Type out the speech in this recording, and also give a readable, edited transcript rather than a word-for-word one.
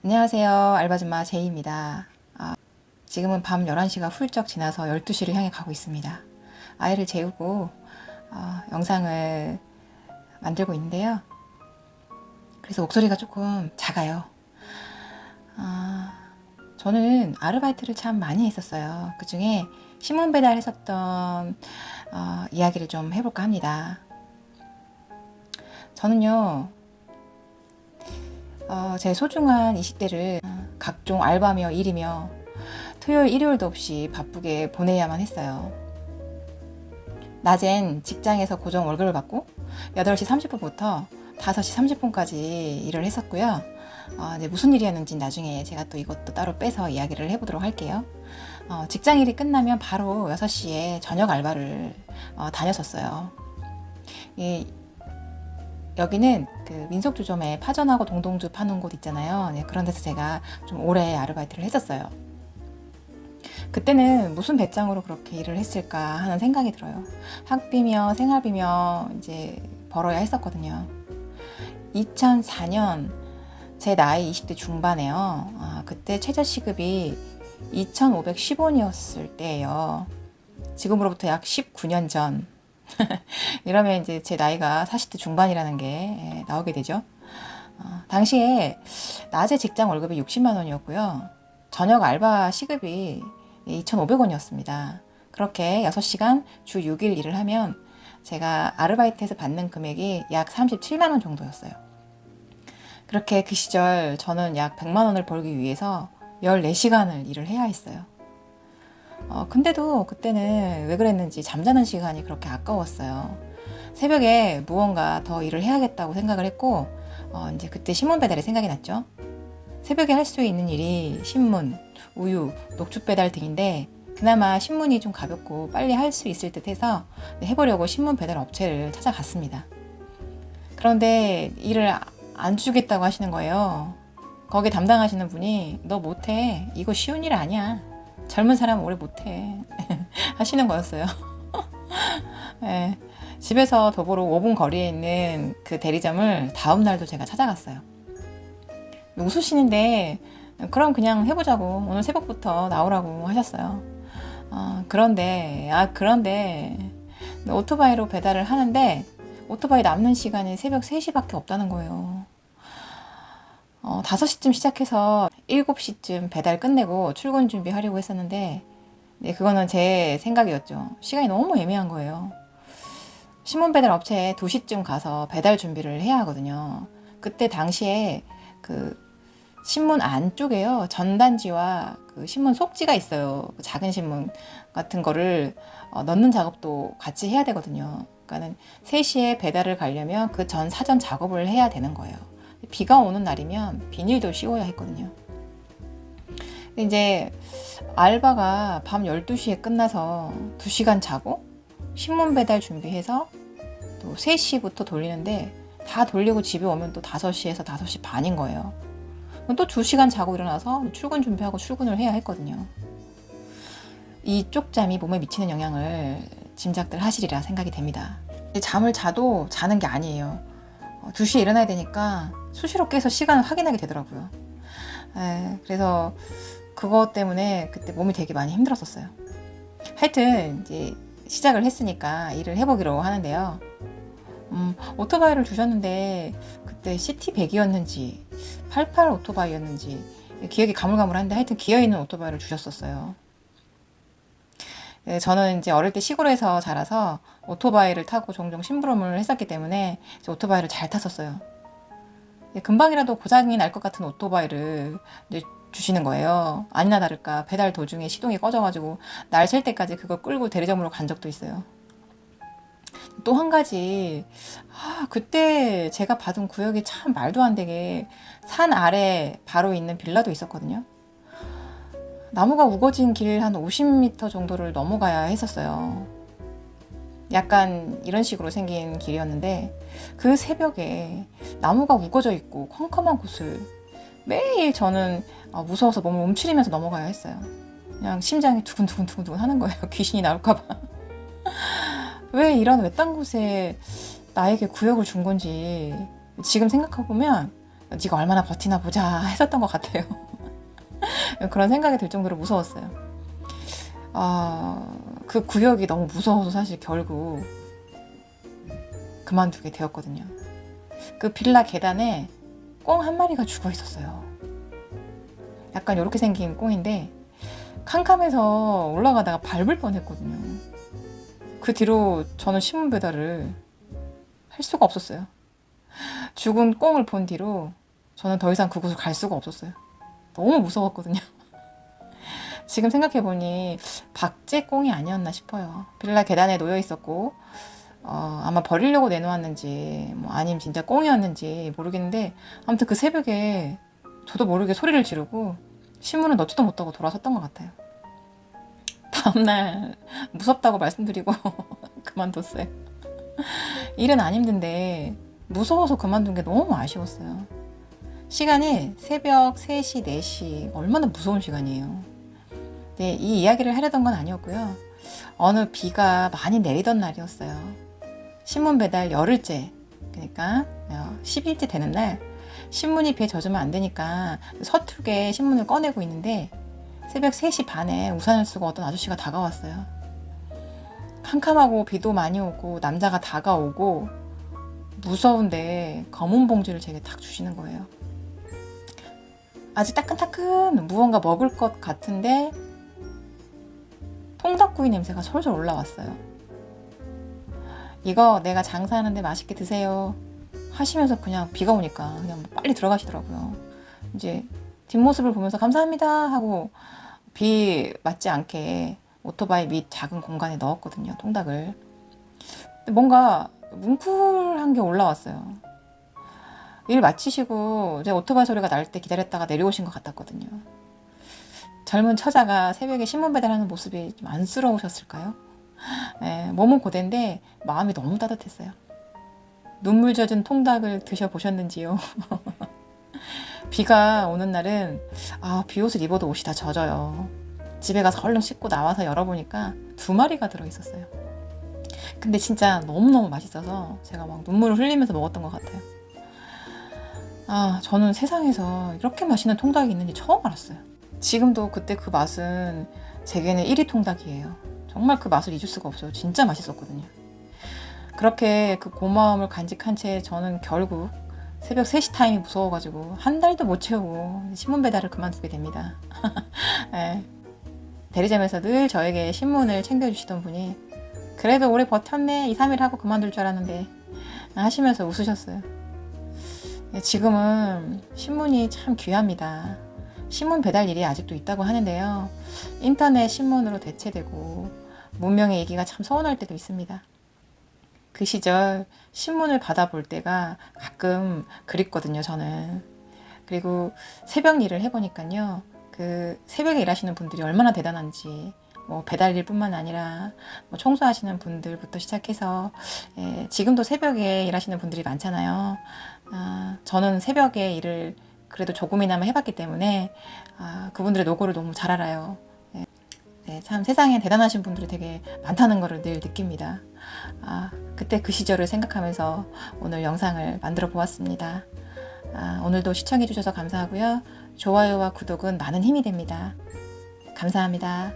안녕하세요. 알바줌마 제이입니다. 지금은 밤 11시가 훌쩍 지나서 12시를 향해 가고 있습니다. 아이를 재우고 영상을 만들고 있는데요. 그래서 목소리가 조금 작아요. 저는 아르바이트를 참 많이 했었어요. 그 중에 신문 배달했었던 이야기를 좀 해볼까 합니다. 저는요, 제 소중한 20대를 각종 알바며 일이며 토요일 일요일도 없이 바쁘게 보내야만 했어요. 낮엔 직장에서 고정 월급을 받고 8시 30분부터 5시 30분까지 일을 했었고요. 이제 무슨 일이었는지 나중에 제가 또 이것도 따로 빼서 이야기를 해보도록 할게요. 직장 일이 끝나면 바로 6시에 저녁 알바를 다녔었어요. 여기는 그 민속주점에 파전하고 동동주 파는 곳 있잖아요. 그런 데서 제가 좀 오래 아르바이트를 했었어요. 그때는 무슨 배짱으로 그렇게 일을 했을까 하는 생각이 들어요. 학비며 생활비며 이제 벌어야 했었거든요. 2004년 제 나이 20대 중반에요. 그때 최저시급이 2,510원이었을 때예요. 지금으로부터 약 19년 전. 이러면 이제 제 나이가 40대 중반이라는 게 나오게 되죠. 당시에 낮에 직장 월급이 60만 원이었고요. 저녁 알바 시급이 2,500원이었습니다. 그렇게 6시간 주 6일 일을 하면 제가 아르바이트에서 받는 금액이 약 37만 원 정도였어요. 그렇게 그 시절 저는 약 100만 원을 벌기 위해서 14시간을 일을 해야 했어요. 근데도 그때는 왜 그랬는지 잠자는 시간이 그렇게 아까웠어요. 새벽에 무언가 더 일을 해야겠다고 생각을 했고, 이제 그때 신문 배달이 생각이 났죠. 새벽에 할 수 있는 일이 신문, 우유, 녹주 배달 등인데, 그나마 신문이 좀 가볍고 빨리 할 수 있을 듯 해서 해보려고 신문 배달 업체를 찾아갔습니다. 그런데 일을 안 주겠다고 하시는 거예요. 거기 담당하시는 분이 너 못해. 이거 쉬운 일 아니야. 젊은 사람 오래 못해. 하시는 거였어요. 네, 집에서 도보로 5분 거리에 있는 그 대리점을 다음 날도 제가 찾아갔어요. 웃으시는데 그럼 그냥 해보자고. 오늘 새벽부터 나오라고 하셨어요. 그런데 오토바이로 배달을 하는데 오토바이 남는 시간이 새벽 3시밖에 없다는 거예요. 5시쯤 시작해서 7시쯤 배달 끝내고 출근 준비하려고 했었는데 그거는 제 생각이었죠. 시간이 너무 애매한 거예요. 신문 배달 업체에 2시쯤 가서 배달 준비를 해야 하거든요. 그때 당시에 그 신문 안쪽에요. 전단지와 그 신문 속지가 있어요. 작은 신문 같은 거를 넣는 작업도 같이 해야 되거든요. 그러니까는 3시에 배달을 가려면 그 전 사전 작업을 해야 되는 거예요. 비가 오는 날이면 비닐도 씌워야 했거든요. 근데 이제 알바가 밤 12시에 끝나서 2시간 자고 신문 배달 준비해서 또 3시부터 돌리는데 다 돌리고 집에 오면 또 5시에서 5시 반인 거예요. 또 2시간 자고 일어나서 출근 준비하고 출근을 해야 했거든요. 이 쪽잠이 몸에 미치는 영향을 짐작들 하시리라 생각이 됩니다. 잠을 자도 자는 게 아니에요. 2시에 일어나야 되니까 수시로 깨서 시간을 확인하게 되더라고요. 그래서 그것 때문에 그때 몸이 되게 많이 힘들었었어요. 하여튼 이제 시작을 했으니까 일을 해보기로 하는데요. 오토바이를 주셨는데 그때 CT100이었는지 88 오토바이였는지 기억이 가물가물한데 하여튼 기어있는 오토바이를 주셨었어요. 저는 이제 어릴 때 시골에서 자라서 오토바이를 타고 종종 심부름을 했었기 때문에 오토바이를 잘 탔었어요. 금방이라도 고장이 날 것 같은 오토바이를 이제 주시는 거예요. 아니나 다를까 배달 도중에 시동이 꺼져가지고 날 셀 때까지 그걸 끌고 대리점으로 간 적도 있어요. 또 한 가지, 그때 제가 받은 구역이 참 말도 안 되게 산 아래 바로 있는 빌라도 있었거든요. 나무가 우거진 길 한 50m 정도를 넘어가야 했었어요. 약간 이런 식으로 생긴 길이었는데 그 새벽에 나무가 우거져 있고 컴컴한 곳을 매일 저는 무서워서 몸을 움츠리면서 넘어가야 했어요. 그냥 심장이 두근두근 하는 거예요. 귀신이 나올까봐. 왜 이런 외딴 곳에 나에게 구역을 준 건지 지금 생각해보면 네가 얼마나 버티나 보자 했었던 것 같아요. 그런 생각이 들 정도로 무서웠어요. 그 구역이 너무 무서워서 사실 결국 그만두게 되었거든요. 그 빌라 계단에 꽁 한 마리가 죽어 있었어요. 약간 이렇게 생긴 꽁인데 캄캄해서 올라가다가 밟을 뻔했거든요. 그 뒤로 저는 신문 배달을 할 수가 없었어요. 죽은 꽁을 본 뒤로 저는 더 이상 그곳을 갈 수가 없었어요. 너무 무서웠거든요. 지금 생각해보니 박제 꽁이 아니었나 싶어요. 빌라 계단에 놓여 있었고 아마 버리려고 내놓았는지 뭐 아니면 진짜 꽁이었는지 모르겠는데 아무튼 그 새벽에 저도 모르게 소리를 지르고 신문을 넣지도 못하고 돌아섰던 것 같아요. 다음날 무섭다고 말씀드리고 그만뒀어요. 일은 안 힘든데 무서워서 그만둔 게 너무 아쉬웠어요. 시간이 새벽 3시, 4시 얼마나 무서운 시간이에요. 네, 이 이야기를 하려던 건 아니었고요. 어느 비가 많이 내리던 날이었어요. 신문 배달 열흘째, 그러니까 10일째 되는 날 신문이 비에 젖으면 안 되니까 서툴게 신문을 꺼내고 있는데 새벽 3시 반에 우산을 쓰고 어떤 아저씨가 다가왔어요. 캄캄하고 비도 많이 오고 남자가 다가오고 무서운데 검은 봉지를 제게 탁 주시는 거예요. 아직 따끈따끈 무언가 먹을 것 같은데 통닭구이 냄새가 솔솔 올라왔어요. 이거 내가 장사하는데 맛있게 드세요 하시면서 그냥 비가 오니까 그냥 빨리 들어가시더라고요. 이제 뒷모습을 보면서 감사합니다 하고 비 맞지 않게 오토바이 밑 작은 공간에 넣었거든요, 통닭을. 근데 뭔가 뭉클한 게 올라왔어요. 일 마치시고 이제 오토바이 소리가 날 때 기다렸다가 내려오신 것 같았거든요. 젊은 처자가 새벽에 신문 배달하는 모습이 좀 안쓰러우셨을까요? 네, 몸은 고된데 마음이 너무 따뜻했어요. 눈물 젖은 통닭을 드셔보셨는지요? 비가 오는 날은 비옷을 입어도 옷이 다 젖어요. 집에 가서 얼른 씻고 나와서 열어보니까 2마리가 들어있었어요. 근데 진짜 너무너무 맛있어서 제가 막 눈물을 흘리면서 먹었던 것 같아요. 저는 세상에서 이렇게 맛있는 통닭이 있는지 처음 알았어요. 지금도 그때 그 맛은 제게는 1위 통닭이에요. 정말 그 맛을 잊을 수가 없어요. 진짜 맛있었거든요. 그렇게 그 고마움을 간직한 채 저는 결국 새벽 3시 타임이 무서워가지고 한 달도 못 채우고 신문 배달을 그만두게 됩니다. 네. 대리점에서 늘 저에게 신문을 챙겨주시던 분이 그래도 오래 버텼네 2, 3일 하고 그만둘 줄 알았는데 하시면서 웃으셨어요. 지금은 신문이 참 귀합니다. 신문 배달 일이 아직도 있다고 하는데요. 인터넷 신문으로 대체되고 문명의 얘기가 참 서운할 때도 있습니다. 그 시절 신문을 받아볼 때가 가끔 그립거든요, 저는. 그리고 새벽 일을 해보니까요. 그 새벽에 일하시는 분들이 얼마나 대단한지 뭐 배달 일뿐만 아니라 뭐 청소하시는 분들부터 시작해서 지금도 새벽에 일하시는 분들이 많잖아요. 저는 새벽에 일을 그래도 조금이나마 해봤기 때문에 그분들의 노고를 너무 잘 알아요. 네, 참 세상에 대단하신 분들이 되게 많다는 것을 늘 느낍니다. 그때 그 시절을 생각하면서 오늘 영상을 만들어 보았습니다. 오늘도 시청해 주셔서 감사하고요. 좋아요와 구독은 많은 힘이 됩니다. 감사합니다.